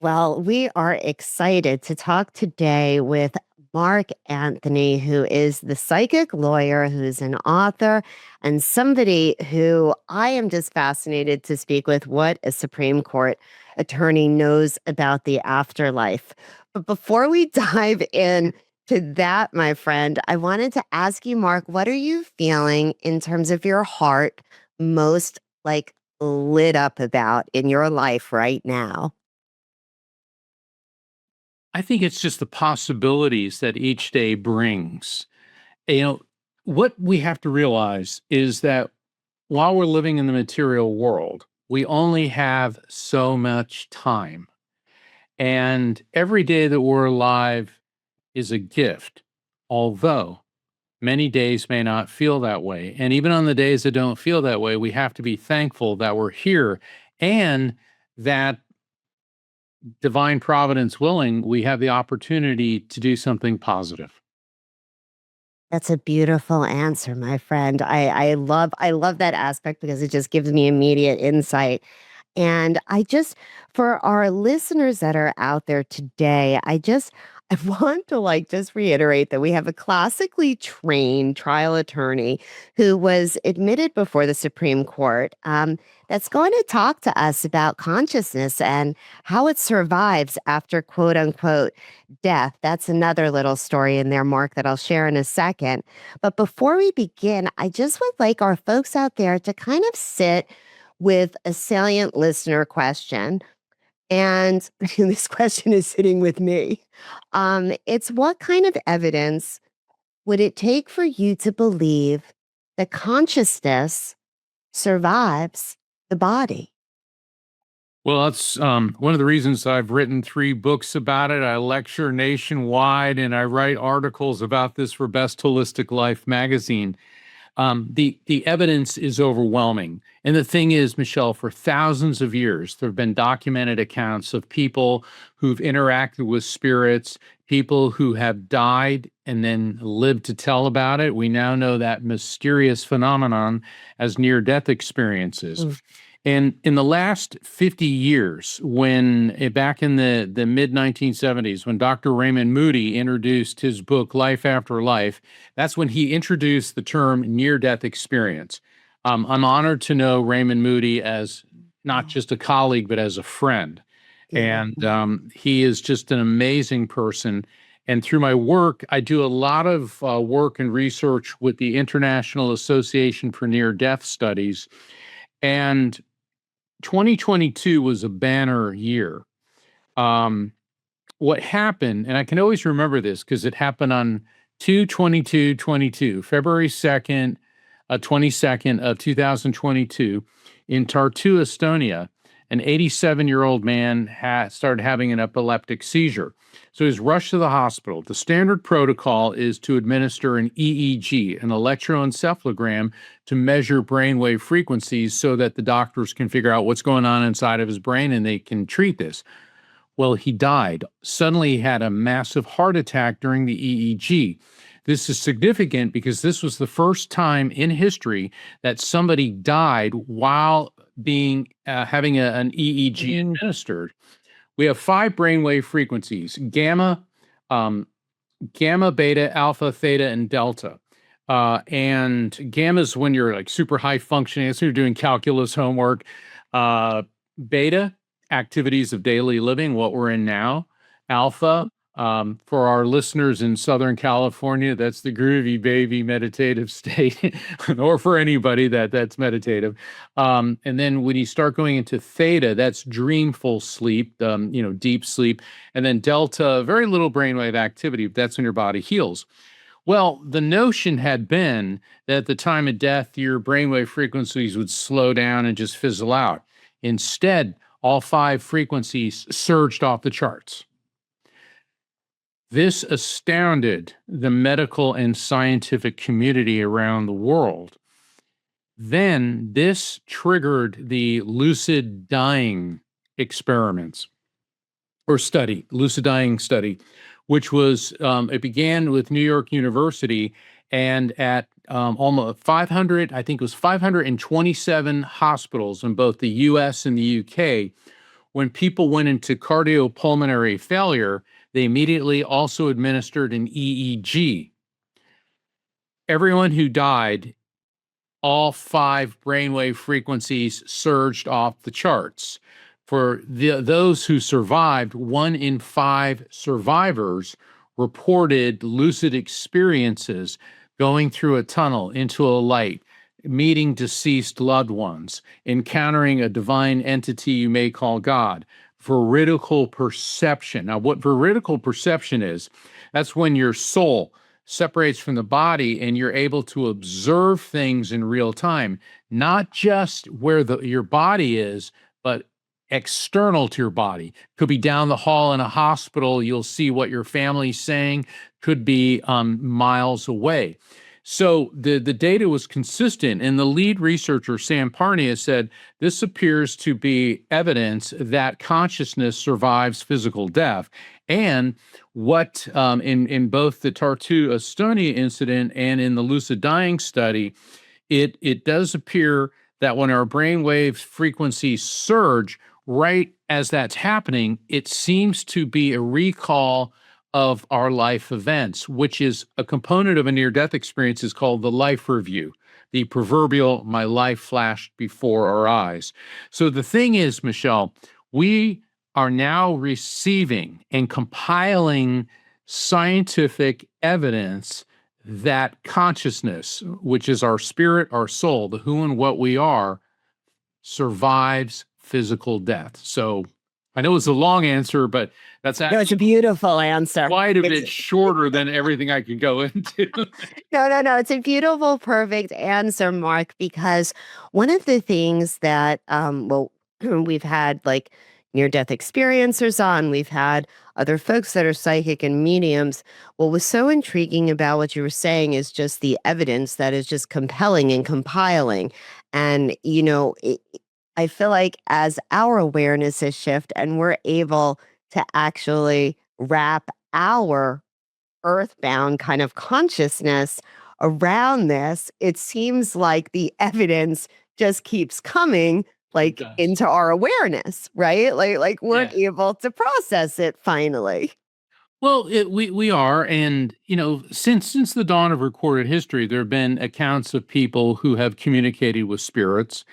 Well, we are excited to talk today with Mark Anthony, who is the psychic lawyer, who's an author, and somebody who I am just fascinated to speak with what a Supreme Court attorney knows about the afterlife. But before we dive in to that, my friend, I wanted to ask you, Mark, what are you feeling in terms of your heart most like lit up about in your life right now? I think it's just the possibilities that each day brings. You know, what we have to realize is that while we're living in the material world, we only have so much time. And every day that we're alive is a gift, although many days may not feel that way. And even on the days that don't feel that way, we have to be thankful that we're here and that divine providence willing, we have the opportunity to do something positive. That's a beautiful answer, my friend. I love that aspect because it just gives me immediate insight. And I just, for our listeners that are out there today, I want to just reiterate that we have a classically trained trial attorney who was admitted before the Supreme Court, that's going to talk to us about consciousness and how it survives after quote unquote death. That's another little story in there, Mark, that I'll share in a second. But before we begin, I just would like our folks out there to kind of sit with a salient listener question. And this question is sitting with me. It's what kind of evidence would it take for you to believe that consciousness survives the body? Well, that's one of the reasons I've written 3 books about it. I lecture nationwide and I write articles about this for Best Holistic Life magazine. The evidence is overwhelming. And the thing is, Michelle, for thousands of years, there have been documented accounts of people who've interacted with spirits, people who have died and then lived to tell about it. We now know that mysterious phenomenon as near-death experiences. Mm. And in the last 50 years, back in the mid 1970s, when Dr. Raymond Moody introduced his book, Life After Life, that's when he introduced the term near death experience. I'm honored to know Raymond Moody as not Oh, just a colleague, but as a friend. And beautiful. he is just an amazing person. And through my work, I do a lot of work and research with the International Association for Near Death Studies. And 2022 was a banner year. Um, what happened, and I can always remember this because it happened on 2/22/22, February 2nd, 22nd of 2022, in Tartu, Estonia. An 87-year-old man started having an epileptic seizure. So he was rushed to the hospital. The standard protocol is to administer an EEG, an electroencephalogram, to measure brainwave frequencies so that the doctors can figure out what's going on inside of his brain and they can treat this. Well, he died. Suddenly, he had a massive heart attack during the EEG. This is significant because this was the first time in history that somebody died while being having an EEG Mhm. administered. We have 5 brainwave frequencies: um, gamma, beta, alpha, theta, and delta. And gamma is when you're like super high functioning. That's when you're doing calculus homework. Uh, Beta, activities of daily living, what we're in now. Alpha, for our listeners in Southern California, that's the groovy baby meditative state, or for anybody that's meditative. And then when you start going into theta, that's dreamful sleep, deep sleep. And then delta, very little brainwave activity. That's when your body heals. Well, the notion had been that at the time of death, your brainwave frequencies would slow down and just fizzle out. Instead, all 5 frequencies surged off the charts. This astounded the medical and scientific community around the world. Then this triggered the lucid dying experiments or study, lucid dying study, which was, it began with New York University and at almost 500, I think it was 527 hospitals in both the US and the UK when people went into cardiopulmonary failure, they immediately also administered an EEG. Everyone who died, all five brainwave frequencies surged off the charts. For those who survived, 1 in 5 survivors reported lucid experiences going through a tunnel into a light, meeting deceased loved ones, encountering a divine entity you may call God. Veridical perception. Now, what veridical perception is, that's when your soul separates from the body and you're able to observe things in real time, not just where your body is, but external to your body. Could be down the hall in a hospital, you'll see what your family's saying, could be miles away. So the data was consistent, and the lead researcher, Sam Parnia, said this appears to be evidence that consciousness survives physical death. And what in both the Tartu Estonia incident and in the lucid dying study, it does appear that when our brainwave frequencies surge, right as that's happening, it seems to be a recall of our life events, which is a component of a near-death experience is called the life review, the proverbial my life flashed before our eyes. So the thing is, Michelle, we are now receiving and compiling scientific evidence that consciousness, which is our spirit, our soul, the who and what we are, survives physical death. So I know it's a long answer, but that's No, it's a actually beautiful answer. quite a It's bit shorter than everything I could go into. no. It's a beautiful, perfect answer, Mark, because one of the things that, we've had like near death experiencers on, we've had other folks that are psychic and mediums. What was so intriguing about what you were saying is just the evidence that is just compelling and compiling. And, I feel like as our awareness is shift and we're able to actually wrap our earthbound kind of consciousness around this, it seems like the evidence just keeps coming It like does. into our awareness, right? Like we're Yeah. able to process it finally. Well, we are, and since the dawn of recorded history, there have been accounts of people who have communicated with spirits.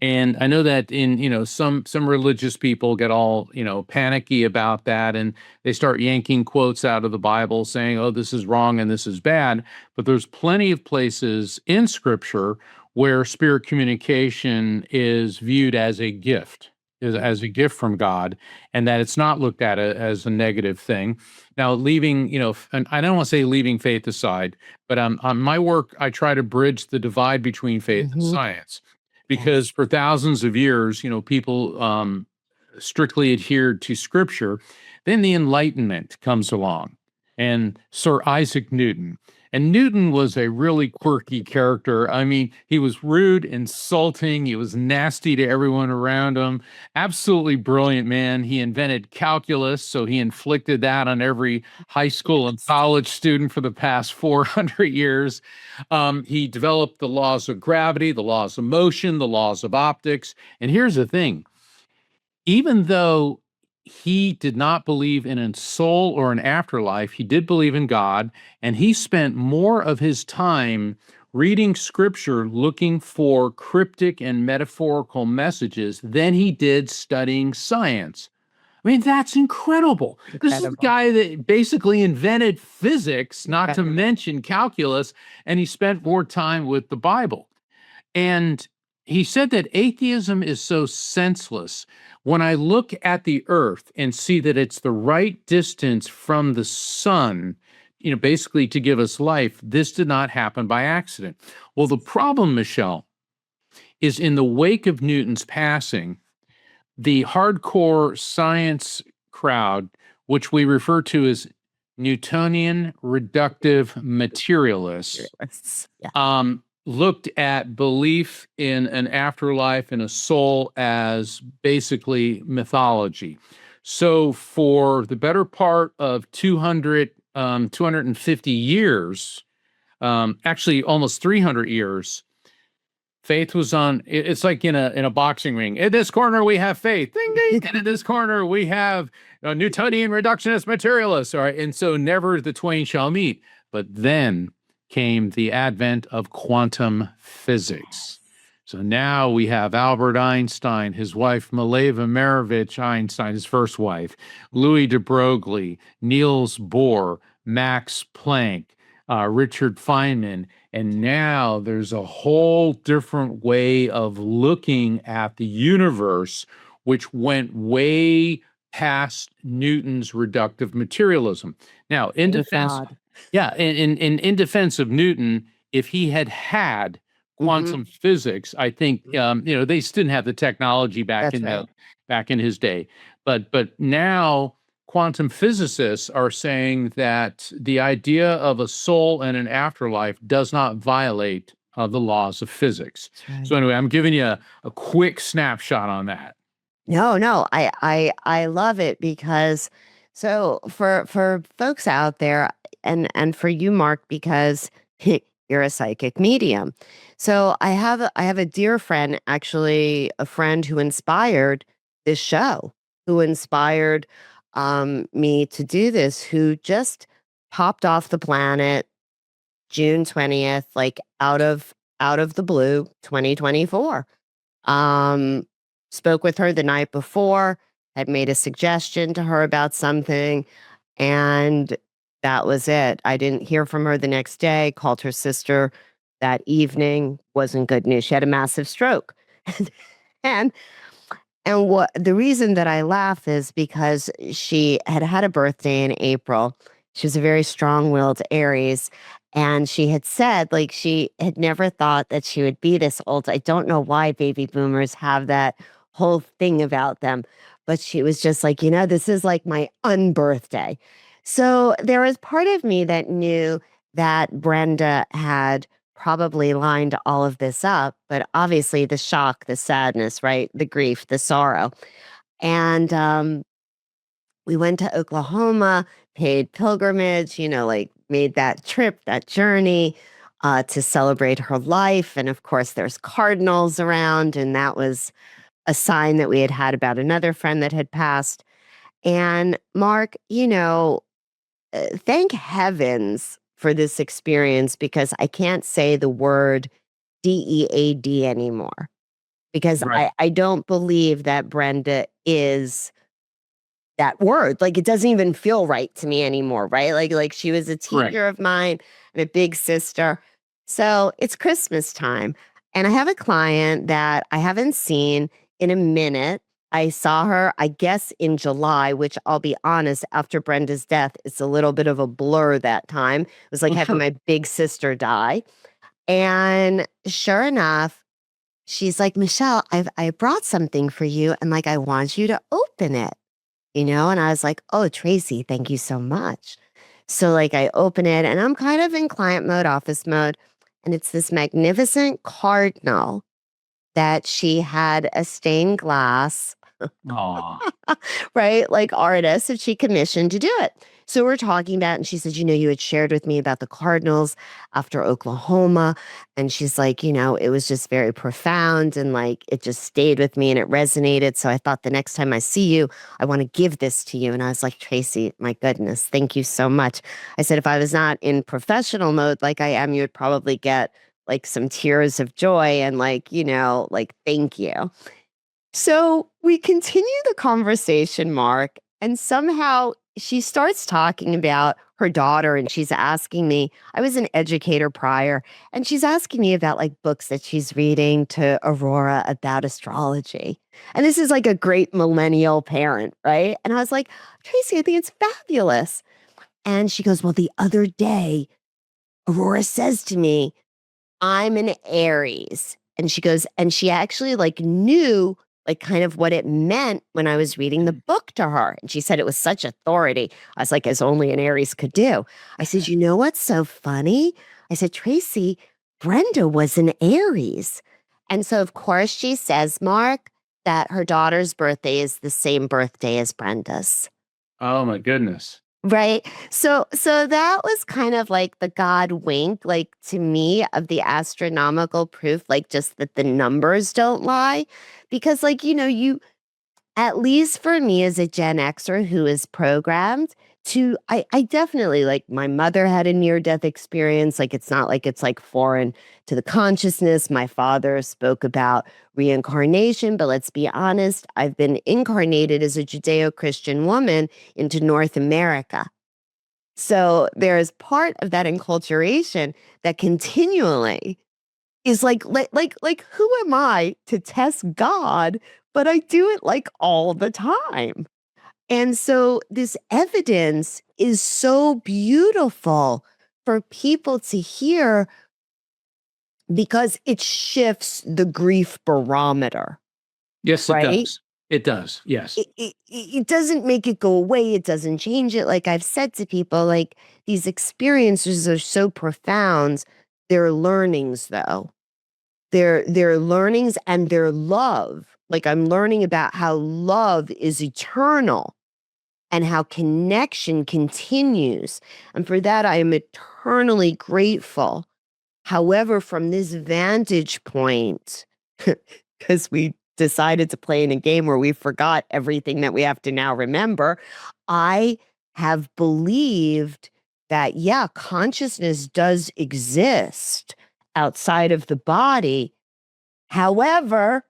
And I know that in, some religious people get all, panicky about that, and they start yanking quotes out of the Bible saying, "Oh, this is wrong and this is bad." But there's plenty of places in scripture where spirit communication is viewed as a gift, as a gift from God, and that it's not looked at as a negative thing. Now, leaving, and I don't want to say leaving faith aside, but on my work, I try to bridge the divide between faith and Hmm. science, because Yes. for thousands of years, people strictly adhered to scripture. Then the Enlightenment comes along, and Sir Isaac Newton. And Newton was a really quirky character. I mean, he was rude, insulting, he was nasty to everyone around him. Absolutely brilliant man. He invented calculus, so he inflicted that on every high school and Yes. college student for the past 400 years. He developed the laws of gravity, the laws of motion, the laws of optics. And here's the thing, even though he did not believe in a soul or an afterlife, he did believe in God, and he spent more of his time reading scripture looking for cryptic and metaphorical messages than he did studying science. I mean, that's incredible. This is a Incredible. guy that basically invented physics, not to Incredible. mention calculus, and he spent more time with the Bible. And he said that atheism is so senseless. When I look at the earth and see that it's the right distance from the sun, basically to give us life, this did not happen by accident. Well, the problem, Michelle, is in the wake of Newton's passing, the hardcore science crowd, which we refer to as Newtonian reductive materialists, Materialists. Yeah. looked at belief in an afterlife and a soul as basically mythology. So, for the better part of 250 years, actually almost 300 years, Faith was on. It's like in a boxing ring. In this corner we have faith, ding ding, and in this corner we have Newtonian reductionist materialists. All right, and so never the twain shall meet. But then came the advent of quantum physics. So now we have Albert Einstein, his wife Mileva Marovich Einstein, his first wife, Louis de Broglie, Niels Bohr, Max Planck, Richard Feynman. And now there's a whole different way of looking at the universe, which went way past Newton's reductive materialism. Now, in Thank defense, God. yeah, in defense of Newton, if he had had Hmm. quantum physics, I think they still didn't have the technology That's right. back in his day, but now quantum physicists are saying that the idea of a soul and an afterlife does not violate the laws of physics. That's right. So anyway, I'm giving you a quick snapshot on that. No, no, I love it because so for folks out there and for you, Mark, because you're a psychic medium. So I have a dear friend, actually a friend who inspired this show, who inspired me to do this, who just popped off the planet June 20th, like out of the blue, 2024. Um, Spoke with her the night before, had made a suggestion to her about something, and that was it. I didn't hear from her the next day, called her sister that evening, wasn't good news. She had a massive stroke. and and what the reason that I laugh is because she had had a birthday in April. She was a very strong-willed Aries. And she had said, like, she had never thought that she would be this old. I don't know why baby boomers have that whole thing about them. But she was just like, this is like my unbirthday. So there was part of me that knew that Brenda had probably lined all of this up, but obviously the shock, the sadness, right? The grief, the sorrow. And we went to Oklahoma, paid pilgrimage, like made that trip, that journey to celebrate her life. And of course, there's cardinals around, and that was a sign that we had had about another friend that had passed. And Mark, thank heavens for this experience because I can't say the word DEAD anymore because Right. I don't believe that Brenda is that word. Like it doesn't even feel right to me anymore, right? Like she was a Right. teacher of mine and a big sister. So it's Christmas time. And I have a client that I haven't seen in a minute. I saw her, I guess, in July, which I'll be honest, after Brenda's death, it's a little bit of a blur that time. It was like Oh, having sure. my big sister die. And sure enough, she's like, Michelle, I brought something for you, and like I want you to open it, And I was like, oh, Tracy, thank you so much. So like I open it and I'm kind of in client mode, office mode, and it's this magnificent cardinal that she had a stained glass Aw. right? Like artists that she commissioned to do it. So we're talking about, and she says, you had shared with me about the Cardinals after Oklahoma. And she's like, it was just very profound and like it just stayed with me and it resonated. So I thought the next time I see you, I want to give this to you. And I was like, Tracy, my goodness, thank you so much. I said, if I was not in professional mode like I am, you would probably get like some tears of joy and like, like, thank you. So we continue the conversation, Mark, and somehow she starts talking about her daughter and she's asking me, I was an educator prior, and she's asking me about like books that she's reading to Aurora about astrology. And this is like a great millennial parent, right? And I was like, Tracy, I think it's fabulous. And she goes, well, the other day, Aurora says to me, I'm an Aries. And she goes, and she actually like knew like kind of what it meant when I was reading the book to her. And she said it was such authority. I was like, as only an Aries could do. I said, you know what's so funny? I said, Tracy, Brenda was an Aries. And so of course she says, Mark, that her daughter's birthday is the same birthday as Brenda's. Oh my goodness. Right. So that was kind of like the God wink, like to me, of the astronomical proof, like just that the numbers don't lie. Because, like, you, at least for me as a Gen Xer who is programmed I definitely, like, my mother had a near death experience. Like, it's not like it's like foreign to the consciousness. My father spoke about reincarnation, but let's be honest, I've been incarnated as a Judeo Christian woman into North America. So there's part of that enculturation that continually is like who am I to test God? But I do it like all the time. And so this evidence is so beautiful for people to hear because it shifts the grief barometer, Yes, it right? does. It does. Yes. It doesn't make it go away. It doesn't change it. Like I've said to people, like these experiences are so profound. They're learnings, though. They're learnings and their love. Like I'm learning about how love is eternal and how connection continues. And for that, I am eternally grateful. However, from this vantage point, because we decided to play in a game where we forgot everything that we have to now remember, I have believed that, yeah, consciousness does exist outside of the body. However,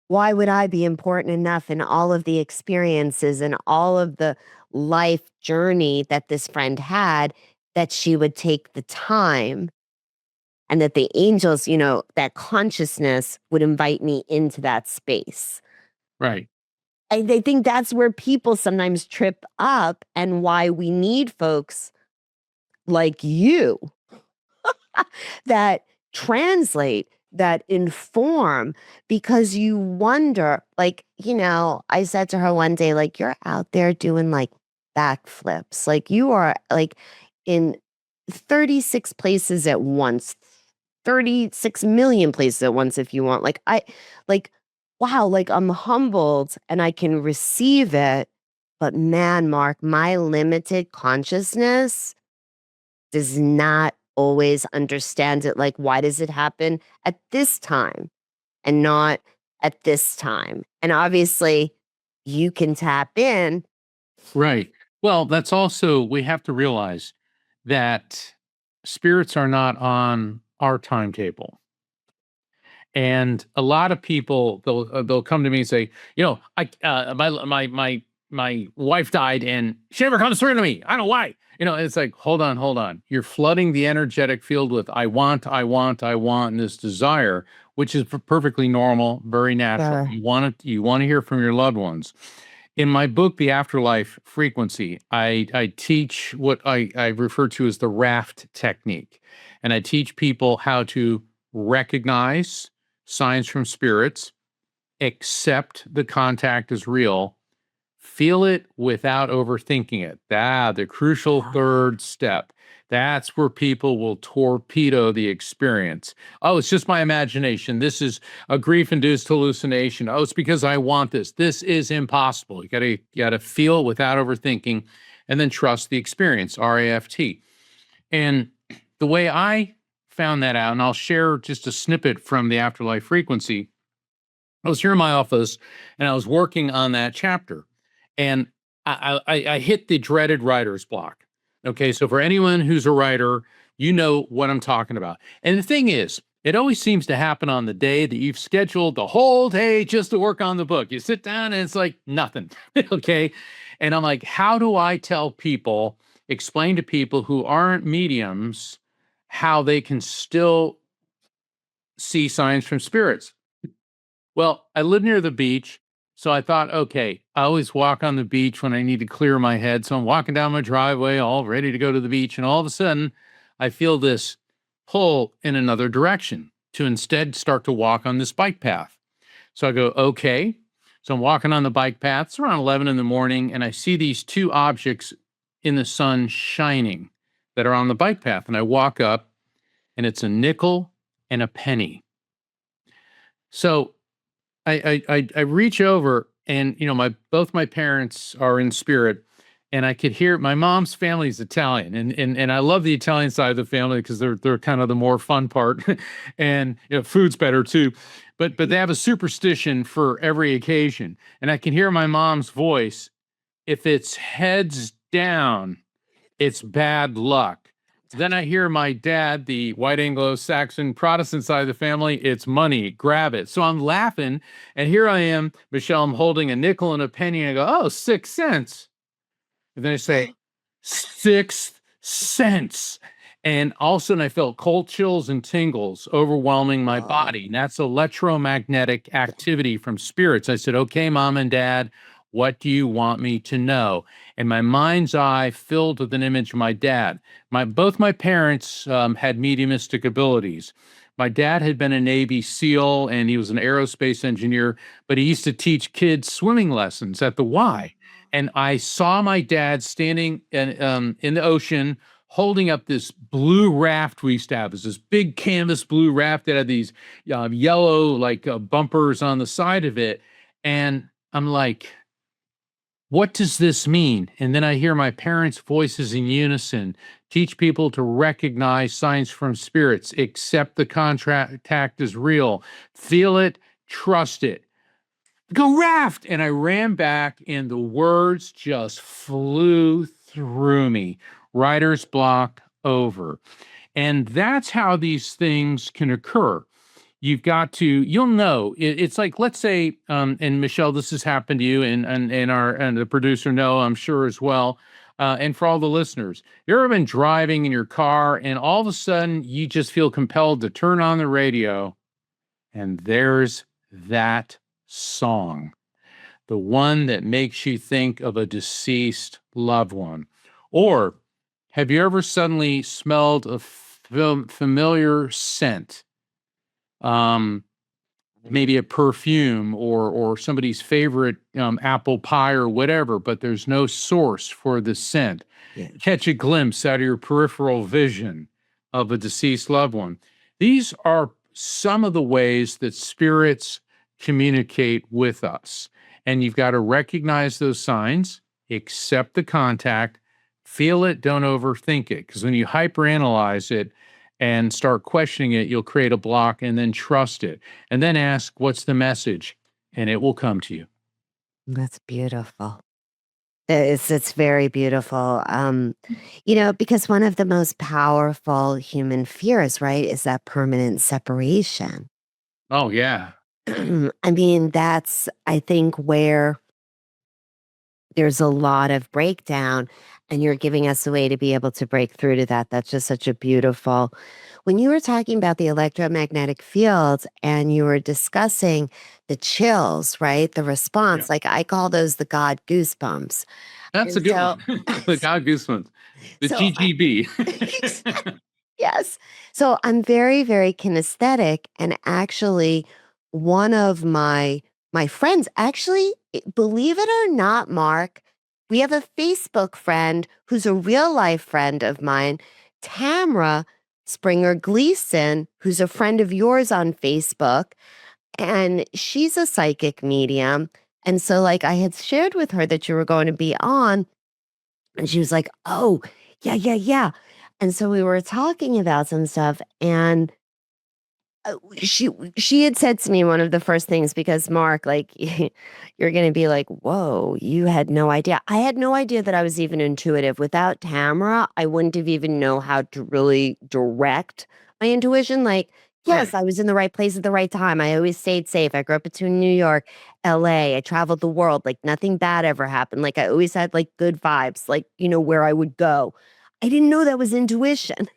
why would I be important enough in all of the experiences and all of the life journey that this friend had that she would take the time and that the angels, that consciousness would invite me into that space? Right. I think that's where people sometimes trip up and why we need folks like you that translate, that inform, because you wonder, like, I said to her one day, like, you're out there doing like backflips. Like, you are like in 36 places at once, 36 million places at once, if you want. Like, wow, like I'm humbled and I can receive it. But man, Mark, my limited consciousness does not always understand it. Like, why does it happen at this time and not at this time? And obviously, you can tap in. Right. Well, that's also, we have to realize that spirits are not on our timetable. And a lot of people, they'll come to me and say, I my wife died and she never comes through to me. I don't know why. It's like, hold on. You're flooding the energetic field with I want, and this desire, which is perfectly normal, very natural. Sure. You want to hear from your loved ones. In my book, The Afterlife Frequency, I teach what I refer to as the raft technique. And I teach people how to recognize signs from spirits, accept the contact is real, feel it without overthinking it. The crucial Yeah. third step. That's where people will torpedo the experience. Oh, it's just my imagination. This is a grief-induced hallucination. Oh, it's because I want this. This is impossible. You gotta feel it without overthinking, and then trust the experience. RAFT. And the way I found that out, and I'll share just a snippet from the afterlife frequency. I was here in my office and I was working on that chapter, and I hit the dreaded writer's block. Okay, so for anyone who's a writer, you know what I'm talking about. And the thing is, it always seems to happen on the day that you've scheduled the whole day just to work on the book. You sit down and it's like nothing. Okay. And I'm like, how do I tell people, explain to people who aren't mediums, how they can still see signs from spirits? Well, I live near the beach, so I thought, okay, I always walk on the beach when I need to clear my head. So I'm walking down my driveway, all ready to go to the beach, and all of a sudden, I feel this pull in another direction to instead start to walk on this bike path. So I go, okay. So I'm walking on the bike path. It's around 11 in the morning, and I see these two objects in the sun shining that are on the bike path. And I walk up, and it's a nickel and a penny. So I reach over, and my both my parents are in spirit, and I could hear my mom's family's Italian, and I love the Italian side of the family because they're kind of the more fun part, and food's better too. But they have a superstition for every occasion, and I can hear my mom's voice. If it's heads down, it's bad luck. Then I hear my dad, the white Anglo-Saxon Protestant side of the family, it's money, grab it. So I'm laughing, and here I am, Michelle, I'm holding a nickel and a penny, and I go, oh, 6 cents. And then I say, 6 cents. And all of a sudden, I felt cold chills and tingles overwhelming my Oh, body. And that's electromagnetic activity from spirits. I said, okay, mom and dad, what do you want me to know? And my mind's eye filled with an image of my dad. Both my parents had mediumistic abilities. My dad had been a Navy SEAL and he was an aerospace engineer, but he used to teach kids swimming lessons at the Y. And I saw my dad standing in the ocean holding up this blue raft we used to have. It was this big canvas blue raft that had these yellow like bumpers on the side of it. And I'm like, what does this mean? And then I hear my parents' voices in unison teach people to recognize signs from spirits, accept the contact is real, feel it, trust it. Go raft. And I ran back, and the words just flew through me. Writer's block over. And that's how these things can occur. You've got to, you'll know. It's like, let's say, and Michelle, this has happened to you, and the producer know, I'm sure as well. And for all the listeners, you ever been driving in your car, and all of a sudden you just feel compelled to turn on the radio, and there's that song, the one that makes you think of a deceased loved one. Or have you ever suddenly smelled a familiar scent? Um, Maybe a perfume or somebody's favorite apple pie or whatever, but there's no source for the scent. yeah. Catch a glimpse out of your peripheral vision of a deceased loved one. These are some of the ways that spirits communicate with us. And you've got to recognize those signs, accept the contact, feel it, don't overthink it. Because when you hyperanalyze it and start questioning it, you'll create a block, and then trust it. And then ask, what's the message? And it will come to you. That's beautiful. It's very beautiful. Because one of the most powerful human fears, right, is that permanent separation. Oh, yeah. I mean, that's, I think, where there's a lot of breakdown, and you're giving us a way to be able to break through to that. That's just such a beautiful. When you were talking about the electromagnetic fields and you were discussing the chills, right? The Yeah. response, like I call those the God goosebumps. That's a And good so, one. The God Goosebumps. The so GGB. yes. So I'm very, very kinesthetic. And actually, one of my friends, actually, believe it or not, Mark, we have a Facebook friend who's a real life friend of mine, Tamra Springer Gleason, who's a friend of yours on Facebook. And she's a psychic medium. And so, like, I had shared with her that you were going to be on. And she was like, "Oh, yeah, yeah, yeah." And so we were talking about some stuff, and she had said to me one of the first things, because Mark, like, you're going to be like, "Whoa, you had no idea." I had no idea that I was even intuitive. Without Tamara, I wouldn't have even know how to really direct my intuition. Like, yes, Right. I was in the right place at the right time. I always stayed safe. I grew up between New York, LA. I traveled the world. Like, nothing bad ever happened. Like, I always had like good vibes, like, where I would go. I didn't know that was intuition.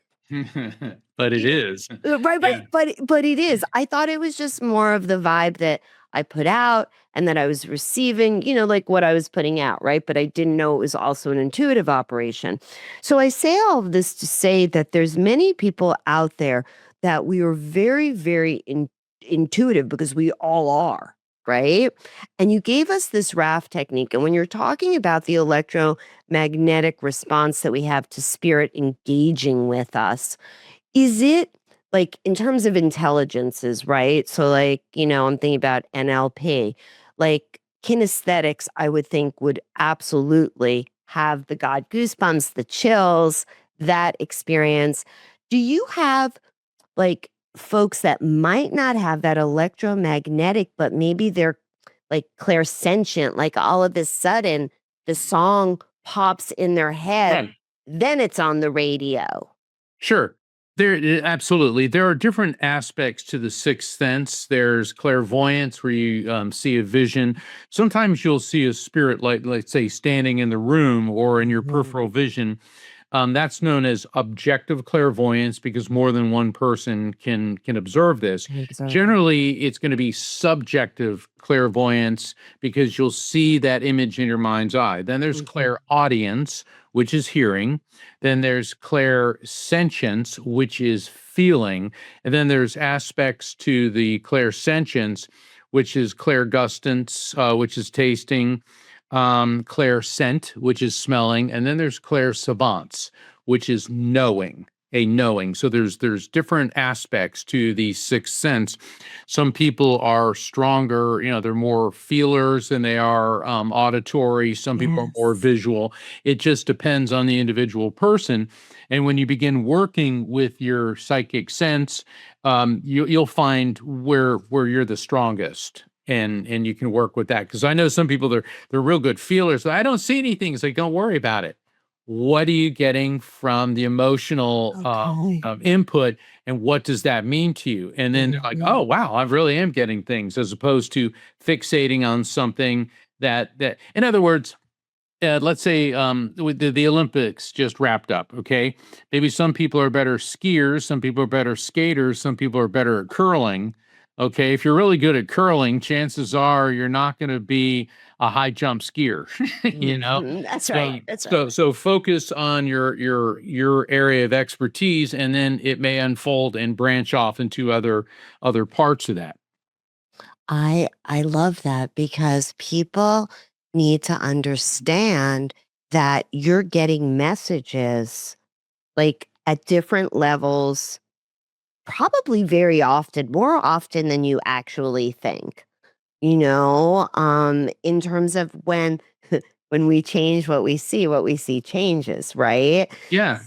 But it is. Right, Yeah. right, but it is. I thought it was just more of the vibe that I put out and that I was receiving, like what I was putting out, right? But I didn't know it was also an intuitive operation. So I say all of this to say that there's many people out there that we are very, very intuitive, because we all are, right? And you gave us this raft technique. And when you're talking about the electromagnetic response that we have to spirit engaging with us, is it like in terms of intelligences, right? So, like, I'm thinking about NLP, like kinesthetics, I would think would absolutely have the God goosebumps, the chills, that experience. Do you have like folks that might not have that electromagnetic, but maybe they're like clairsentient, like all of a sudden the song pops in their head, Right. then it's on the radio. Sure. Absolutely. There are different aspects to the sixth sense. There's clairvoyance, where you see a vision. Sometimes you'll see a spirit, like let's say, standing in the room or in your Mhm. peripheral vision. That's known as objective clairvoyance because more than one person can observe this. Can observe it. Generally, it's going to be subjective clairvoyance because you'll see that image in your mind's eye. Then there's Mhm. clairaudience, which is hearing. Then there's clairsentience, which is feeling. And then there's aspects to the clairsentience, which is clairgustance, which is tasting, clairscent, which is smelling, and then there's clairsavance, which is knowing, a knowing. So there's different aspects to the sixth sense. Some people are stronger, they're more feelers than they are auditory. Some people are more Yes. visual. It just depends on the individual person. And when you begin working with your psychic sense, you'll find where you're the strongest, and you can work with that. Because I know some people, they're real good feelers. I don't see anything. It's like, don't worry about it. What are you getting from the emotional Okay. input, and what does that mean to you? And then they're like, Mhm. oh wow, I really am getting things, as opposed to fixating on something that. In other words, let's say with the Olympics just wrapped up. Okay, maybe some people are better skiers, some people are better skaters, some people are better at curling. Okay, if you're really good at curling, chances are you're not going to be a high jump skier. Mhm. That's right. So That's right. so focus on your area of expertise, and then it may unfold and branch off into other parts of that. I love that because people need to understand that you're getting messages like at different levels, probably very often, more often than you actually think. In terms of when when we change what we see changes, right? Yeah.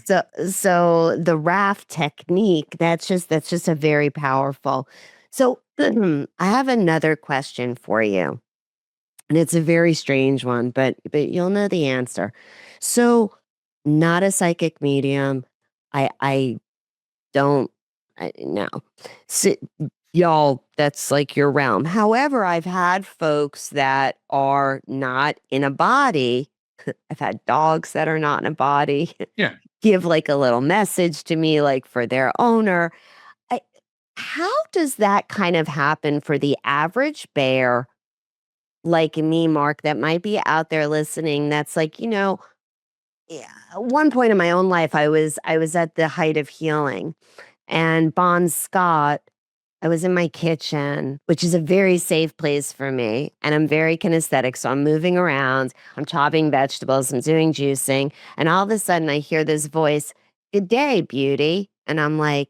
So the raft technique, that's just a very powerful. So I have another question for you. And it's a very strange one, but you'll know the answer. So, not a psychic medium. I don't no. So, y'all, that's like your realm. However, I've had folks that are not in a body. I've had dogs that are not in a body Yeah. give like a little message to me, like for their owner. I, how does that kind of happen for the average bear like me, Mark, that might be out there listening? That's like, yeah, at one point in my own life, I was at the height of healing, and Bon Scott, I was in my kitchen, which is a very safe place for me. And I'm very kinesthetic. So I'm moving around, I'm chopping vegetables, I'm doing juicing. And all of a sudden I hear this voice, "Good day, beauty." And I'm like,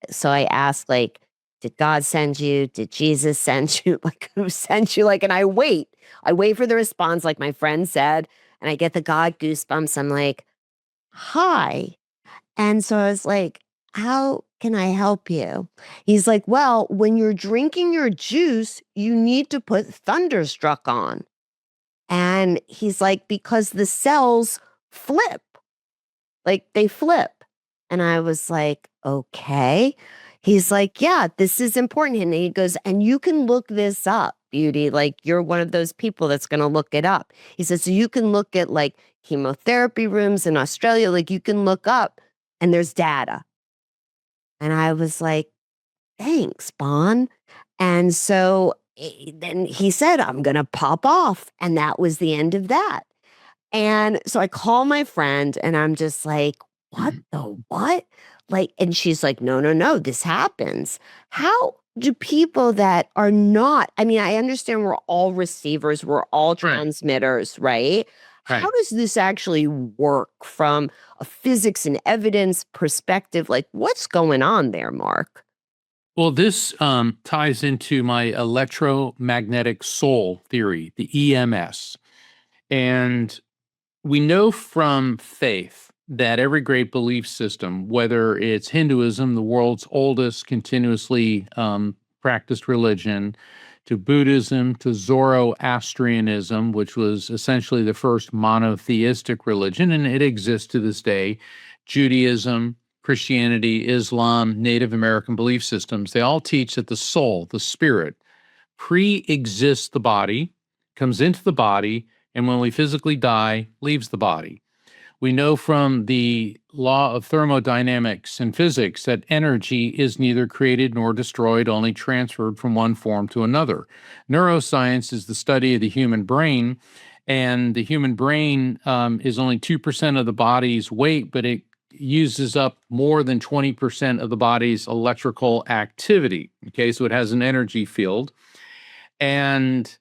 so I asked, like, did God send you? Did Jesus send you? Like, who sent you? Like, and I wait for the response, like my friend said, and I get the God goosebumps. I'm like, hi. And so I was like, how can I help you? He's like, well, when you're drinking your juice, you need to put Thunderstruck on. And he's like, because the cells flip, like they flip. And I was like, okay. He's like, yeah, this is important. And he goes, and you can look this up, beauty. Like, you're one of those people that's going to look it up. He says, so you can look at like chemotherapy rooms in Australia, like you can look up and there's data. And I was like, thanks, Bon. And so then he said, I'm going to pop off. And that was the end of that. And so I call my friend and I'm just like, what the what? Like, and she's like, no, no, no, this happens. How do people that are not, I mean, I understand we're all receivers, we're all Right. transmitters, right? How Right. does this actually work from a physics and evidence perspective? Like, what's going on there, Mark? Well, this ties into my electromagnetic soul theory, the EMS. And we know from faith that every great belief system, whether it's Hinduism, the world's oldest continuously practiced religion, to Buddhism, to Zoroastrianism, which was essentially the first monotheistic religion, and it exists to this day, Judaism, Christianity, Islam, Native American belief systems, they all teach that the soul, the spirit, pre exists the body, comes into the body, and when we physically die, leaves the body. We know from the law of thermodynamics and physics that energy is neither created nor destroyed, only transferred from one form to another. Neuroscience is the study of the human brain, and the human brain is only 2% of the body's weight, but it uses up more than 20% of the body's electrical activity. Okay, so it has an energy field. And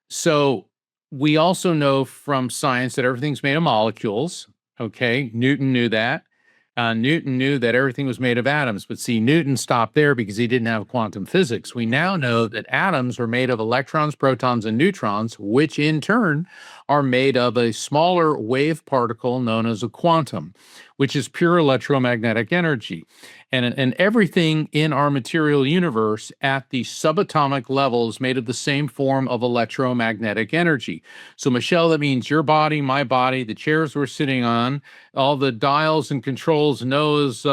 so we also know from science that everything's made of molecules. Okay, Newton knew that. Newton knew that everything was made of atoms, but see, Newton stopped there because he didn't have quantum physics. We now know that atoms are made of electrons, protons, and neutrons, which in turn are made of a smaller wave particle known as a quantum, which is pure electromagnetic energy. And everything in our material universe at the subatomic level is made of the same form of electromagnetic energy. So, Michelle, that means your body, my body, the chairs we're sitting on, all the dials and controls Noah's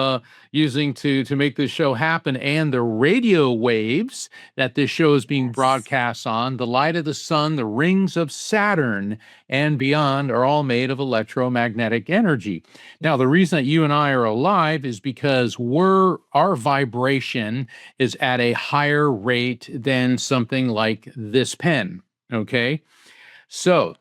using to make this show happen, and the radio waves that this show is being broadcast on, the light of the sun, the rings of Saturn, and beyond are all made of electromagnetic energy. Now, the reason that you and I are alive is because our vibration is at a higher rate than something like this pen. Okay. So,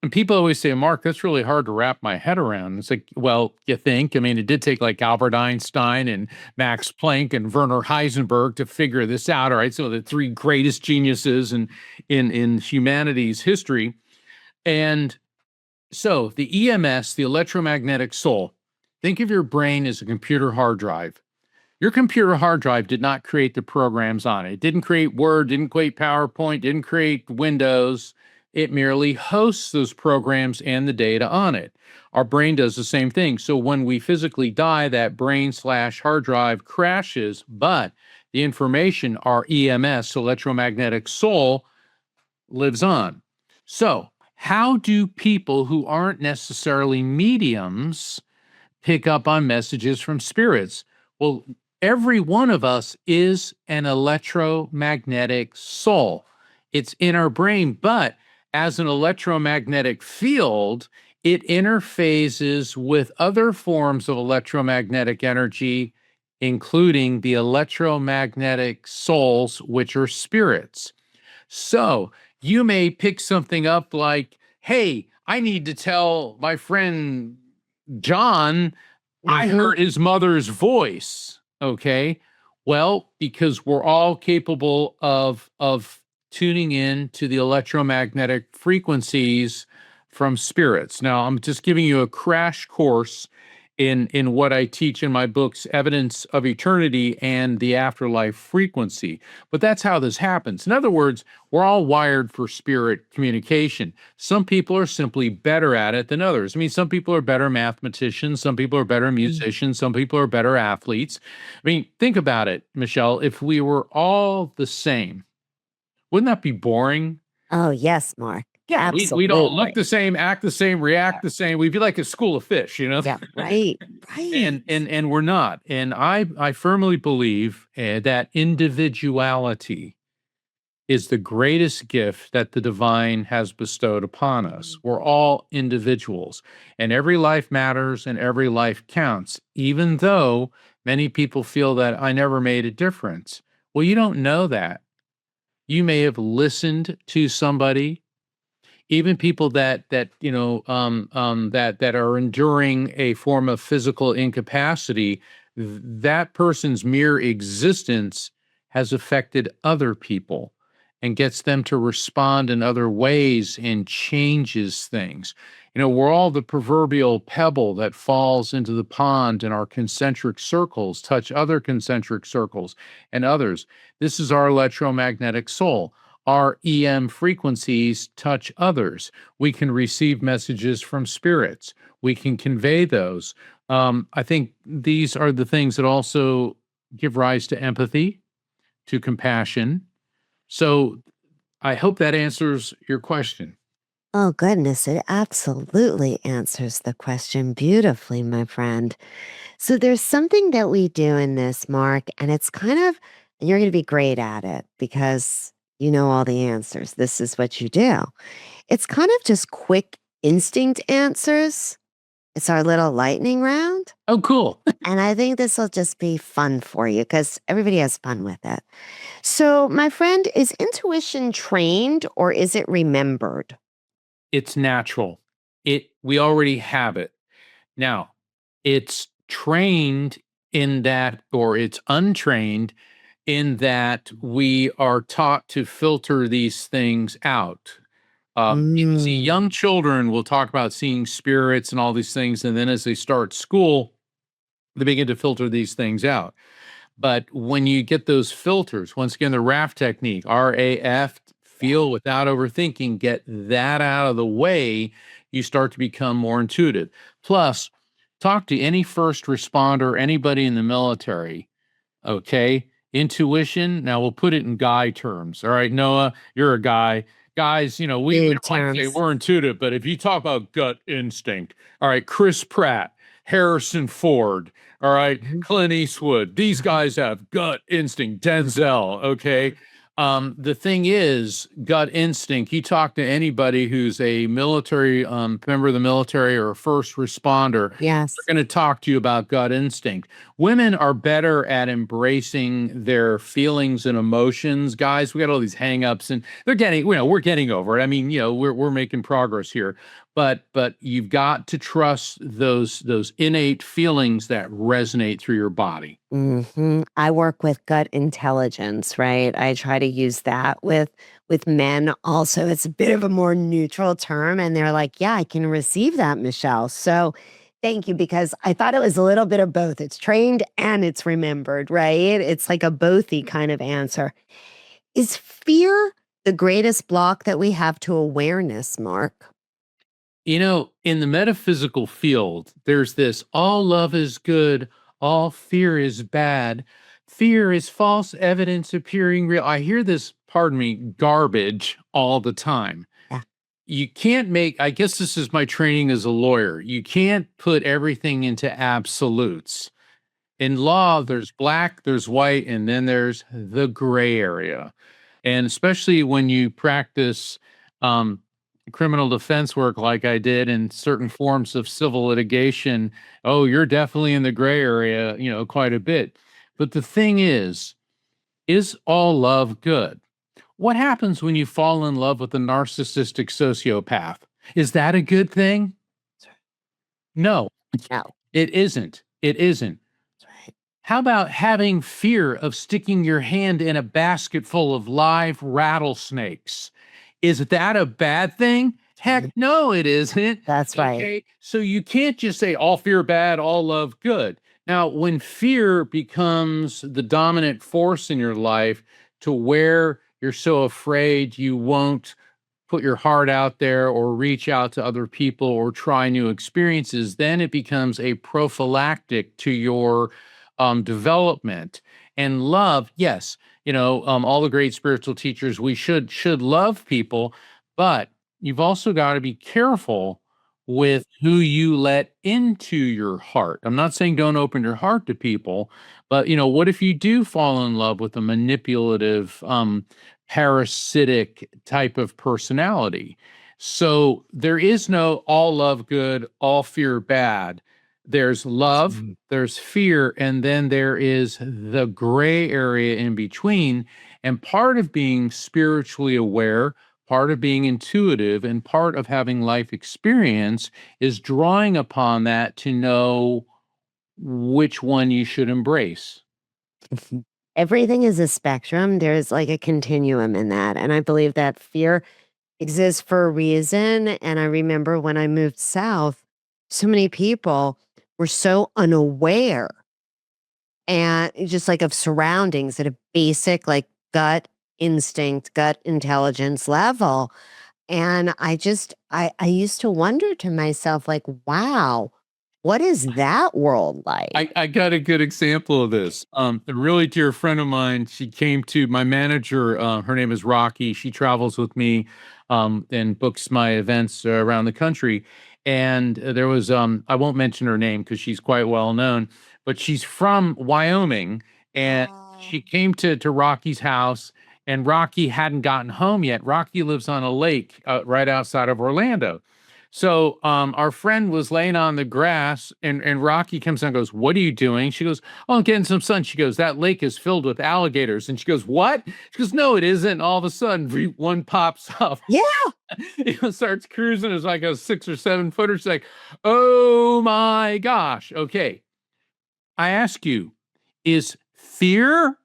and people always say, Mark, that's really hard to wrap my head around. It's like, well, you think? I mean, it did take like Albert Einstein and Max Planck and Werner Heisenberg to figure this out. All right. So the three greatest geniuses in humanity's history. And so the EMS, the electromagnetic soul, think of your brain as a computer hard drive. Your computer hard drive did not create the programs on it. It didn't create Word, didn't create PowerPoint, didn't create Windows. It merely hosts those programs and the data on it. Our brain does the same thing. So when we physically die, that brain/hard drive crashes, but the information, our EMS, electromagnetic soul, lives on. So how do people who aren't necessarily mediums pick up on messages from spirits? Well, every one of us is an electromagnetic soul. It's in our brain, but as an electromagnetic field, it interfaces with other forms of electromagnetic energy, including the electromagnetic souls, which are spirits. So you may pick something up like, hey, I need to tell my friend John, I heard his mother's voice. Okay. Well, because we're all capable of tuning in to the electromagnetic frequencies from spirits. Now, I'm just giving you a crash course in what I teach in my books, Evidence of Eternity and the Afterlife Frequency. But that's how this happens. In other words, we're all wired for spirit communication. Some people are simply better at it than others. I mean, some people are better mathematicians, some people are better musicians, some people are better athletes. I mean, think about it, Michelle. If we were all the same, wouldn't that be boring? Oh, yes, Mark. Yeah, we'd all look Absolutely. the same, act the same, react the same. We'd be like a school of fish, you know? Yeah, right. Right. And we're not. And I firmly believe that individuality is the greatest gift that the divine has bestowed upon us. We're all individuals, and every life matters and every life counts, even though many people feel that I never made a difference. Well, you don't know that. You may have listened to somebody, even people that that are enduring a form of physical incapacity. That person's mere existence has affected other people and gets them to respond in other ways and changes things. We're all the proverbial pebble that falls into the pond, and our concentric circles touch other concentric circles and others. This is our electromagnetic soul. our EM frequencies touch others. We can receive messages from spirits. We can convey those. I think these are the things that also give rise to empathy, to compassion. So I hope that answers your question. Oh, goodness, it absolutely answers the question beautifully, my friend. So there's something that we do in this, Mark, and it's kind of, and you're going to be great at it because you know all the answers. This is what you do. It's kind of just quick instinct answers. It's our little lightning round. Oh, cool. And I think this will just be fun for you because everybody has fun with it. So, my friend, is intuition trained or is it remembered? It's natural. We already have it. Now, it's trained in that, or it's untrained in that we are taught to filter these things out. See, Mm, young children will talk about seeing spirits and all these things, and then as they start school, they begin to filter these things out. But when you get those filters, once again, the RAF technique, RAF, feel without overthinking, get that out of the way, you start to become more intuitive. Plus, talk to any first responder, anybody in the military. Okay. Intuition. Now we'll put it in guy terms. All right, Noah, you're a guy. Guys, we big don't like to say terms. we're intuitive, but if you talk about gut instinct, all right, Chris Pratt, Harrison Ford, all right, Mhm. Clint Eastwood, these guys have gut instinct, Denzel, okay. The thing is, gut instinct. You talk to anybody who's a military member of the military or a first responder, Yes. they're going to talk to you about gut instinct. Women are better at embracing their feelings and emotions. Guys, we got all these hangups and they're getting, we're getting over it. I mean, we're making progress here. But you've got to trust those innate feelings that resonate through your body. I work with gut intelligence, right? I try to use that with men also. It's a bit of a more neutral term and they're like, "Yeah, I can receive that, Michelle." So, thank you because I thought it was a little bit of both. It's trained and it's remembered, right? It's like a bothy kind of answer. Is fear the greatest block that we have to awareness, Mark? In the metaphysical field, there's this all love is good, all fear is bad. Fear is false evidence appearing real. I hear this, pardon me, garbage all the time. Yeah. You can't make, I guess this is my training as a lawyer. You can't put everything into absolutes. In law, there's black, there's white, and then there's the gray area. And especially when you practice um, criminal defense work like I did in certain forms of civil litigation, oh, you're definitely in the gray area, quite a bit. But the thing is all love good? What happens when you fall in love with a narcissistic sociopath? Is that a good thing? No, No. it isn't. It isn't. That's right. How about having fear of sticking your hand in a basket full of live rattlesnakes? Is that a bad thing? Heck, no, it isn't. That's right. Okay. So you can't just say all fear bad, all love good. Now, when fear becomes the dominant force in your life to where you're so afraid you won't put your heart out there or reach out to other people or try new experiences, then it becomes a prophylactic to your development. And love, yes, all the great spiritual teachers, we should love people, but you've also got to be careful with who you let into your heart. I'm not saying don't open your heart to people, but what if you do fall in love with a manipulative, parasitic type of personality? So there is no all love good, all fear bad. There's love, Mm. there's fear, and then there is the gray area in between. And part of being spiritually aware, part of being intuitive, and part of having life experience is drawing upon that to know which one you should embrace. Everything is a spectrum. There's like a continuum in that. And I believe that fear exists for a reason. And I remember when I moved south, so many people were so unaware and just like of surroundings at a basic, like gut instinct, gut intelligence level. And I used to wonder to myself, like, wow, what is that world like? I got a good example of this. A really dear friend of mine, she came to my manager, her name is Rocky. She travels with me and books my events around the country. And there was, I won't mention her name because she's quite well known, but she's from Wyoming. And Oh. she came to Rocky's house, and Rocky hadn't gotten home yet. Rocky lives on a lake right outside of Orlando. So our friend was laying on the grass, and Rocky comes down and goes, "What are you doing?" She goes, "Oh, I'm getting some sun." She goes, "That lake is filled with alligators." And she goes, "What?" She goes, "No, it isn't." All of a sudden, one pops up. Yeah. Starts cruising. It's like a 6 or 7 footer. She's like, "Oh my gosh." Okay. I ask you, is fear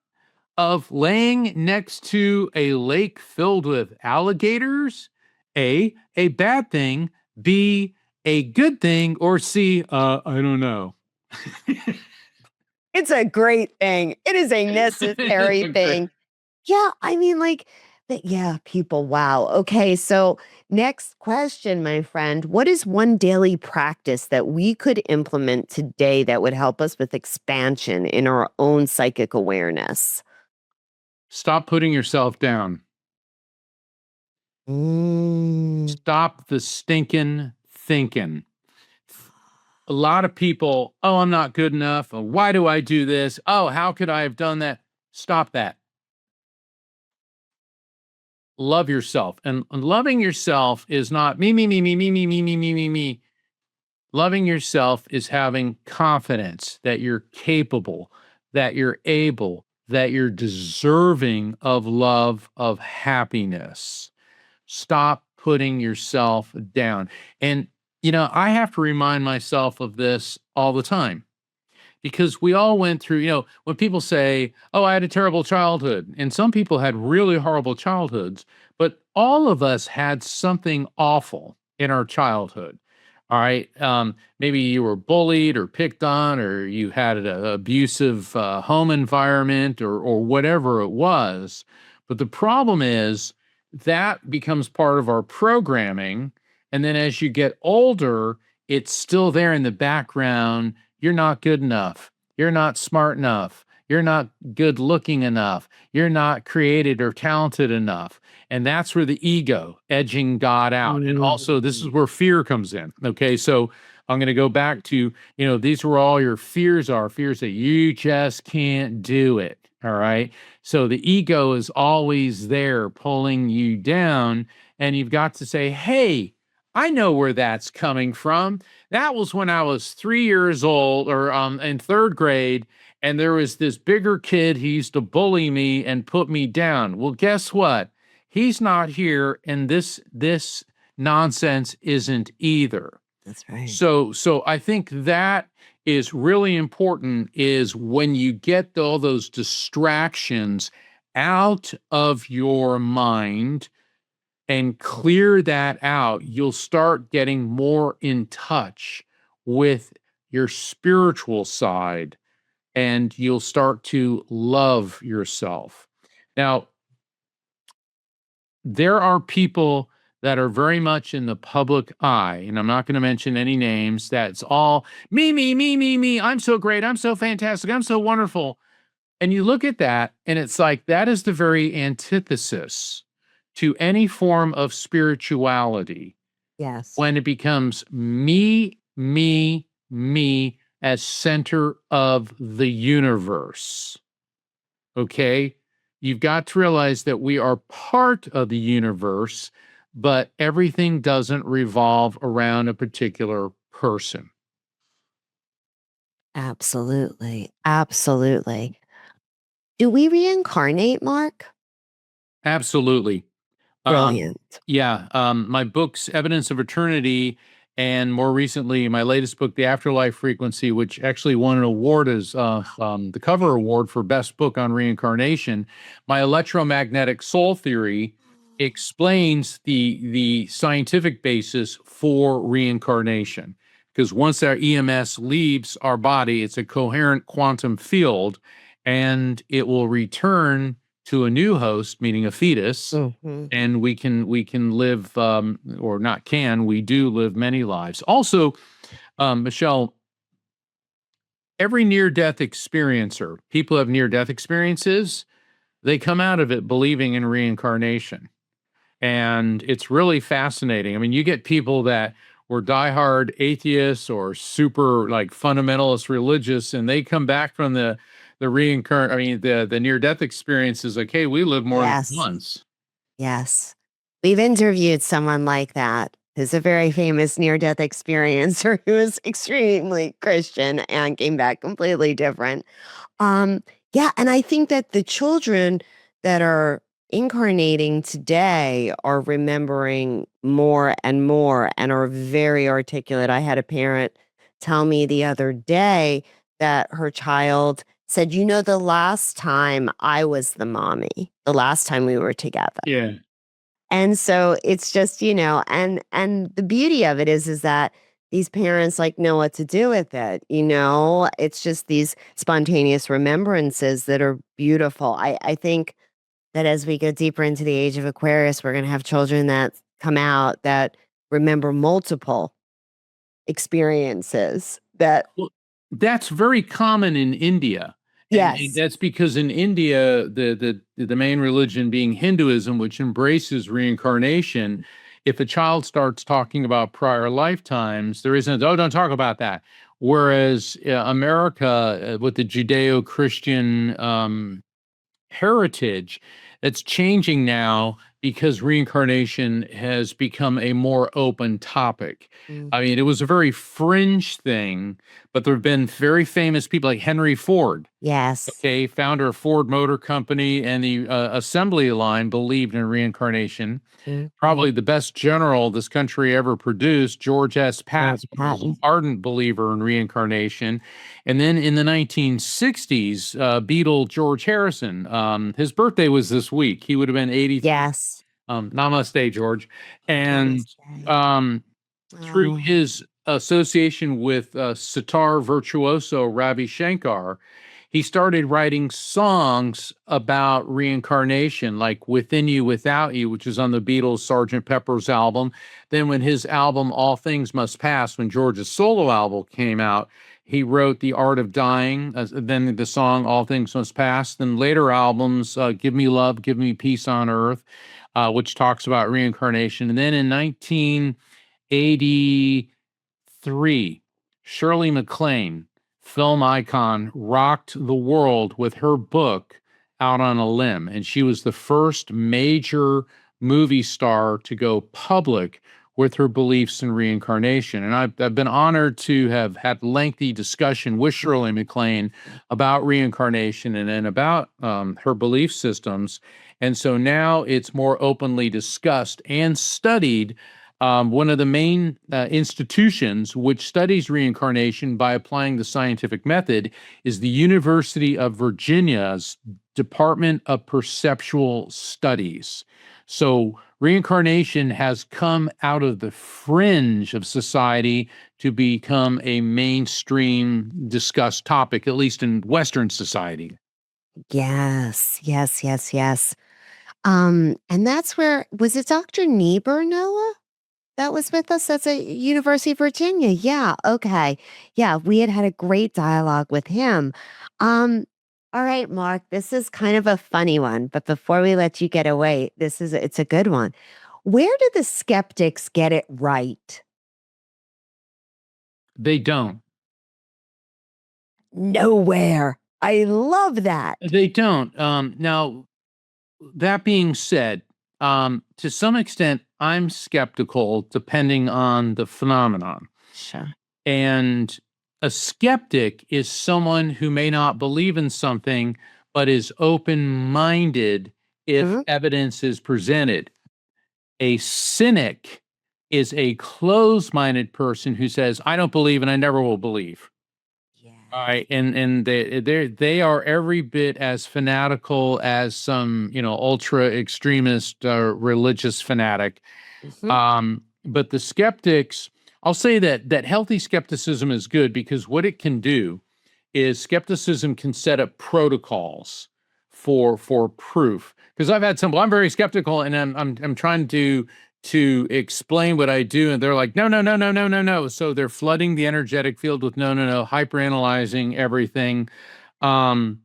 of laying next to a lake filled with alligators a bad thing, B, a good thing, or C, I don't know? It's a great thing. It is a necessary Great. thing. Yeah, I mean, like, yeah, people, wow. Okay, so next question, my friend. What is one daily practice that we could implement today that would help us with expansion in our own psychic awareness? Stop putting yourself down. Mm, Stop the stinking thinking. A lot of people, oh, I'm not good enough. Oh, why do I do this? Oh, how could I have done that? Stop that. Love yourself. And loving yourself is not me, me, me, me, me, me, me, me, me, me, me. Loving yourself is having confidence that you're capable, that you're able, that you're deserving of love, of happiness. Stop putting yourself down. And, I have to remind myself of this all the time because we all went through, when people say, "Oh, I had a terrible childhood," and some people had really horrible childhoods, but all of us had something awful in our childhood. All right. Maybe you were bullied or picked on, or you had an abusive home environment, or whatever it was. But the problem is that becomes part of our programming. And then as you get older, it's still there in the background. You're not good enough. You're not smart enough. You're not good looking enough. You're not created or talented enough. And that's where the ego edging God out. And also, this is mm, where fear comes in. Okay. So I'm going to go back to, these are all your fears are fears that you just can't do it. All right. So the ego is always there pulling you down. And you've got to say, "Hey, I know where that's coming from. That was when I was 3 years old or in third grade, and there was this bigger kid. He used to bully me and put me down. Well, guess what? He's not here, and this nonsense isn't either." that's right. So I think that is really important is when you get all those distractions out of your mind and clear that out, you'll start getting more in touch with your spiritual side and you'll start to love yourself. Now, there are people that are very much in the public eye, and I'm not going to mention any names. That's all me, me, me, me, me. I'm so great. I'm so fantastic. I'm so wonderful. And you look at that, and it's like that is the very antithesis to any form of spirituality Yes. when it becomes me, me, me as center of the universe. Okay. You've got to realize that we are part of the universe, but everything doesn't revolve around a particular person. Absolutely. Absolutely. Do we reincarnate, Mark? Absolutely. Brilliant. Yeah, my books, Evidence of Eternity, and more recently, my latest book, The Afterlife Frequency, which actually won an award as the cover award for best book on reincarnation. My electromagnetic soul theory explains the scientific basis for reincarnation. Because once our EMS leaves our body, it's a coherent quantum field, and it will return to a new host, meaning a fetus, Hmm. and we can live, or not can, we do live many lives. Also, Michelle, every near death experiencer, people who have near death experiences, they come out of it believing in reincarnation. And it's really fascinating. I mean, you get people that were diehard atheists or super like fundamentalist religious, and they come back from the near death experiences like, hey, we live more than Yes. once. Yes. We've interviewed someone like that who's a very famous near death experiencer who is extremely Christian and came back completely different. Um, yeah, and I think that the children that are incarnating today are remembering more and more and are very articulate. I had a parent tell me the other day that her child said, "You know, the last time I was the mommy, the last time we were together." Yeah. And so it's just, and the beauty of it is that these parents like know what to do with it, you know? It's just these spontaneous remembrances that are beautiful. I think that as we go deeper into the age of Aquarius, we're going to have children that come out that remember multiple experiences that Well, that's very common in India. And yes. that's because in India, the main religion being Hinduism, which embraces reincarnation, if a child starts talking about prior lifetimes, there isn't, oh, don't talk about that. Whereas America, with the Judeo-Christian heritage, that's changing now because reincarnation has become a more open topic. Mm, I mean, it was a very fringe thing, but there have been very famous people like Henry Ford, yes. okay, founder of Ford Motor Company, and the assembly line believed in reincarnation. Mhm. Probably the best general this country ever produced, George S. George Patton, was an Patton. ardent believer in reincarnation. And then in the 1960s, Beatle George Harrison, his birthday was this week. He would have been 83. Yes. Namaste, George. And Namaste. um, through Oh, his association with sitar virtuoso Ravi Shankar, he started writing songs about reincarnation, like Within You, Without You, which is on the Beatles' Sgt. Pepper's album. Then, when his album All Things Must Pass, when George's solo album came out, he wrote The Art of Dying, then the song All Things Must Pass. Then later albums, Give Me Love, Give Me Peace on Earth, which talks about reincarnation. And then in 1983, Shirley MacLaine, film icon, rocked the world with her book Out on a Limb. And she was the first major movie star to go public with her beliefs in reincarnation. And I've been honored to have had lengthy discussion with Shirley MacLaine about reincarnation and about her belief systems. And so now it's more openly discussed and studied. One of the main institutions which studies reincarnation by applying the scientific method is the University of Virginia's Department of Perceptual Studies. So, reincarnation has come out of the fringe of society to become a mainstream discussed topic, at least in Western society. yes, yes, yes, yes. And that's where was it Dr. Niebuhr, Noah? That was with us? That's at University of Virginia. Yeah, okay. Yeah, we had a great dialogue with him. Um, all right, Mark, this is kind of a funny one, but before we let you get away, it's a good one. Where do the skeptics get it right? They don't. Nowhere. I love that. They don't. Now, that being said, to some extent, I'm skeptical depending on the phenomenon. Sure. And a skeptic is someone who may not believe in something, but is open minded if Mhm. evidence is presented. A cynic is a closed minded person who says, I don't believe and I never will believe. All Yes. right, and they are every bit as fanatical as some ultra extremist religious fanatic. Mhm. But the skeptics, I'll say that healthy skepticism is good because what it can do is skepticism can set up protocols for proof. Because I've had some, well, I'm very skeptical, and I'm trying to explain what I do, and they're like, no, no, no, no, no, no, no. So they're flooding the energetic field with no, no, no, hyperanalyzing everything. Um,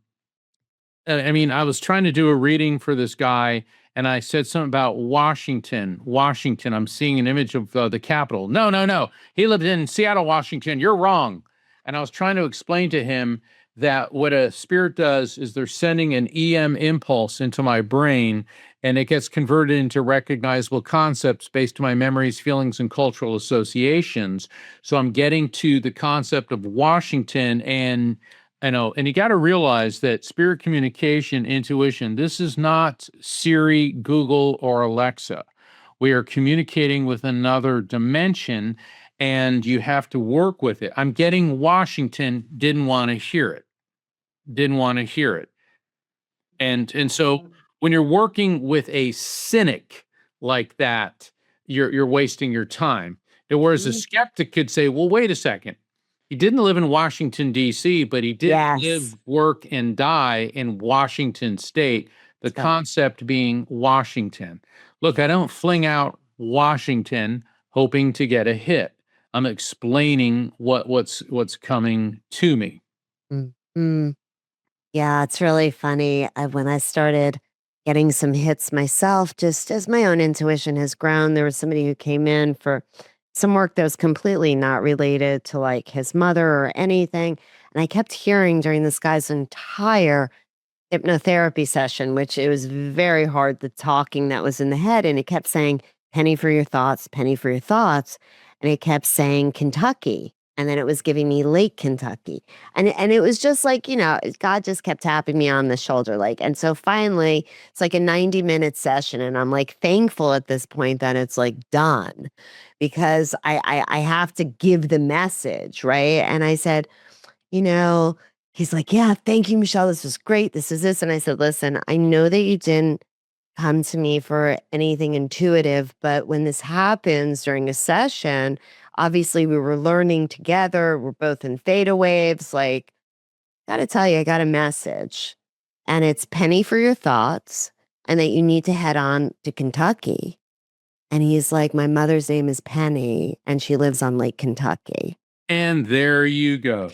I mean, I was trying to do a reading for this guy, and I said something about Washington. Washington. I'm seeing an image of the Capitol. No, no, no. He lived in Seattle, Washington. You're wrong. And I was trying to explain to him that what a spirit does is they're sending an EM impulse into my brain, and it gets converted into recognizable concepts based on my memories, feelings, and cultural associations. So I'm getting to the concept of Washington, and I know, and you got to realize that spirit communication, intuition, this is not Siri, Google, or Alexa. We are communicating with another dimension, and you have to work with it. I'm getting Washington didn't want to hear it, didn't want to hear it. And so when you're working with a cynic like that, you're wasting your time. And whereas a Mm. skeptic could say, well, wait a second. He didn't live in Washington, D.C., but he did Yes. live, work, and die in Washington State. The So, concept being Washington. Look, I don't fling out Washington hoping to get a hit. I'm explaining what's coming to me. mm, mm. Yeah, it's really funny. When I started getting some hits myself, just as my own intuition has grown, there was somebody who came in for some work that was completely not related to like his mother or anything. And I kept hearing during this guy's entire hypnotherapy session, which it was very hard, the talking that was in the head. And it kept saying, penny for your thoughts, penny for your thoughts. And it kept saying Kentucky. And then it was giving me Lake Kentucky. And it was just like, God just kept tapping me on the shoulder. Like, and so finally, it's like a 90-minute session. And I'm like thankful at this point that it's like done because I have to give the message, right? And I said, you know, he's like, yeah, thank you, Michelle. This was great. This is this. And I said, listen, I know that you didn't come to me for anything intuitive, but when this happens during a session, obviously we were learning together. We're both in theta waves. Like, gotta tell you, I got a message. And it's penny for your thoughts, and that you need to head on to Kentucky. And he's like, my mother's name is Penny, and she lives on Lake Kentucky. And there you go.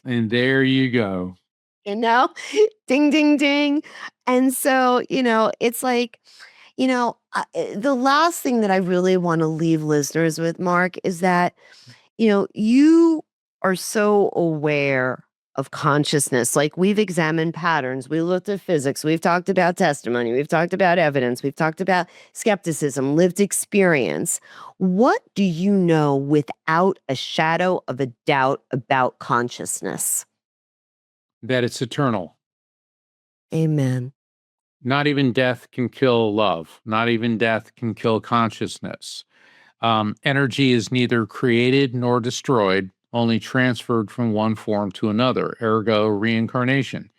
And there you go. you know, ding, ding, ding. And so, it's like, the last thing that I really want to leave listeners with, Mark, is that, you are so aware of consciousness. Like we've examined patterns, we looked at physics, we've talked about testimony, we've talked about evidence, we've talked about skepticism, lived experience. What do you know without a shadow of a doubt about consciousness? That it's eternal. Amen. Not even death can kill love. Not even death can kill consciousness. Energy is neither created nor destroyed, only transferred from one form to another, ergo reincarnation.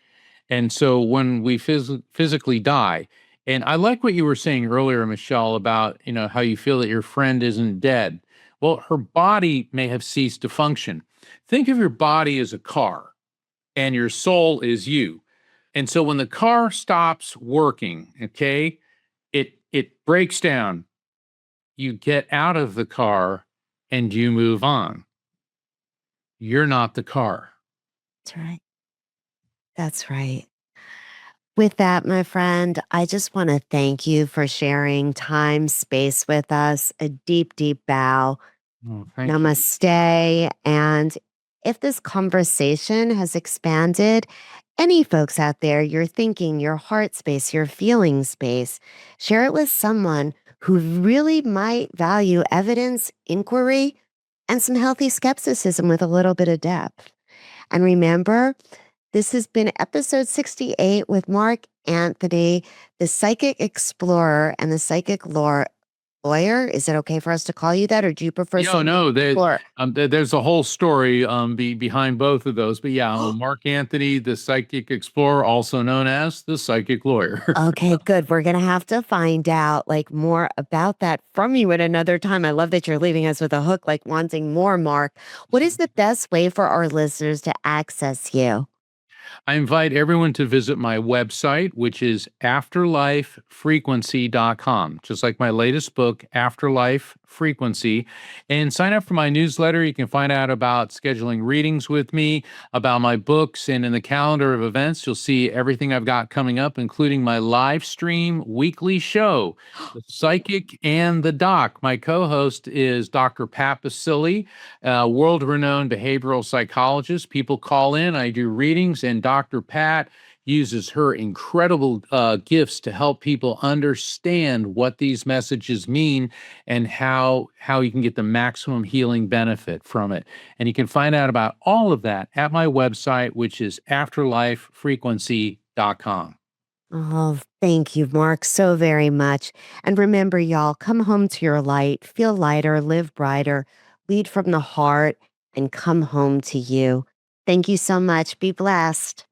And so when we physically die, and I like what you were saying earlier, Michelle, about how you feel that your friend isn't dead. Well, her body may have ceased to function. Think of your body as a car, and your soul is you. And so when the car stops working, okay, it breaks down. You get out of the car and you move on. You're not the car. That's right. That's right. With that, my friend, I just want to thank you for sharing time, space with us. A deep, deep bow. Oh, thank you. Namaste. And if this conversation has expanded, any folks out there, your thinking, your heart space, your feeling space, share it with someone who really might value evidence, inquiry, and some healthy skepticism with a little bit of depth. And remember, this has been episode 68 with Mark Anthony, the psychic explorer and the psychic lawyer. Is it okay for us to call you that, or do you prefer No, explorer? there's a whole story behind both of those. But yeah, Mark Anthony, the psychic explorer, also known as the psychic lawyer. Okay, good. We're going to have to find out like more about that from you at another time. I love that you're leaving us with a hook, like wanting more, Mark. What is the best way for our listeners to access you? I invite everyone to visit my website, which is afterlifefrequency.com, just like my latest book, Afterlife Frequency. And sign up for my newsletter. You can find out about scheduling readings with me, about my books, and in the calendar of events, you'll see everything I've got coming up, including my live stream weekly show, The Psychic and the Doc. My co host is Dr. Pat Basili, world renowned behavioral psychologist. People call in, I do readings, and Dr. Pat uses her incredible gifts to help people understand what these messages mean and how you can get the maximum healing benefit from it. And you can find out about all of that at my website, which is afterlifefrequency.com. Oh, thank you, Mark, so very much. And remember, y'all, come home to your light, feel lighter, live brighter, lead from the heart, and come home to you. Thank you so much. Be blessed.